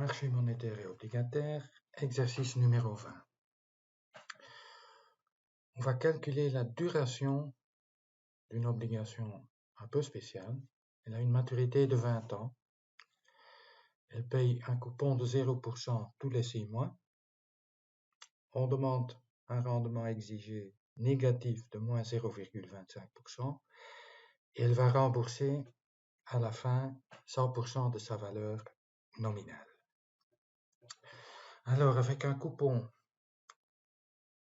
Marché monétaire et obligataire, exercice numéro 20. On va calculer la duration d'une obligation un peu spéciale. Elle a une maturité de 20 ans. Elle paye un coupon de 0% tous les 6 mois. On demande un rendement exigé négatif de moins 0,25% et elle va rembourser à la fin 100% de sa valeur nominale. Alors, avec un coupon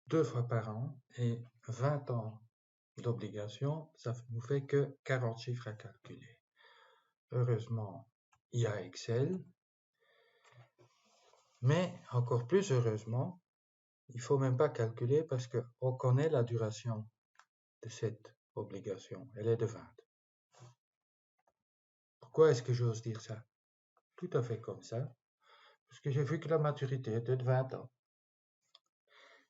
2 fois par an et 20 ans d'obligation, ça nous fait que 40 chiffres à calculer. Heureusement, il y a Excel, mais encore plus heureusement, il ne faut même pas calculer parce qu'on connaît la duration de cette obligation, elle est de 20. Pourquoi est-ce que j'ose dire ça? Tout à fait comme ça, parce que j'ai vu que la maturité était de 20 ans.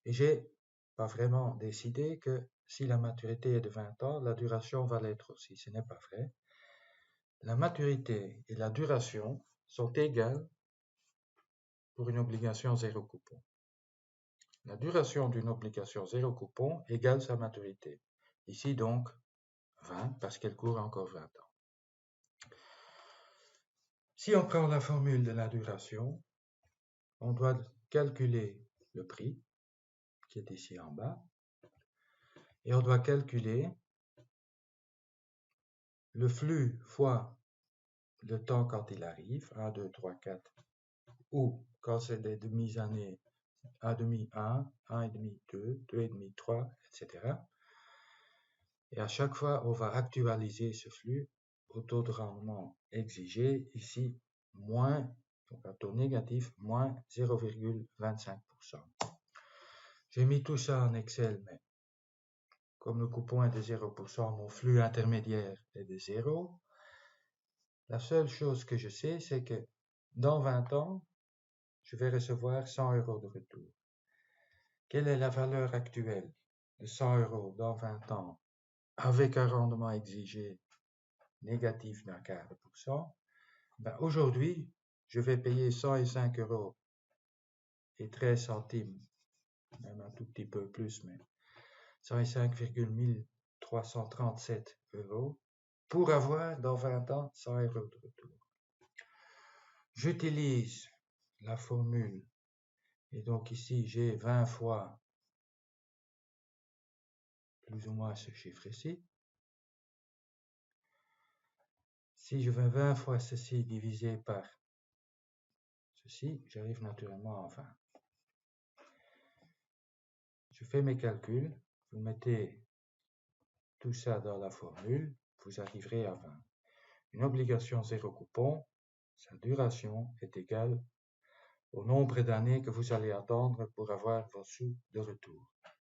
Et j'ai pas vraiment décidé que si la maturité est de 20 ans, la duration va l'être aussi. Ce n'est pas vrai. La maturité et la duration sont égales pour une obligation zéro coupon. La duration d'une obligation zéro coupon égale sa maturité. Ici donc 20 parce qu'elle court encore 20 ans. Si on prend la formule de la duration, on doit calculer le prix qui est ici en bas et on doit calculer le flux fois le temps quand il arrive, 1, 2, 3, 4, ou quand c'est des demi-années, 1,5, 1, 1,5, 2, 2,5, 3, etc. Et à chaque fois, on va actualiser ce flux au taux de rendement exigé, ici, moins, donc un taux négatif, moins 0,25%. J'ai mis tout ça en Excel, mais comme le coupon est de 0%, mon flux intermédiaire est de 0. La seule chose que je sais, c'est que dans 20 ans, je vais recevoir 100 € de retour. Quelle est la valeur actuelle de 100 € dans 20 ans avec un rendement exigé négatif d'un quart de %? Aujourd'hui, je vais payer 105 € et 13 centimes, même un tout petit peu plus, mais 105,1337 € pour avoir dans 20 ans 100 € de retour. J'utilise la formule et donc ici j'ai 20 fois plus ou moins ce chiffre ici. Si je fais 20 fois ceci divisé par ceci, j'arrive naturellement à 20. Je fais mes calculs, vous mettez tout ça dans la formule, vous arriverez à 20. Une obligation zéro coupon, sa duration est égale au nombre d'années que vous allez attendre pour avoir vos sous de retour.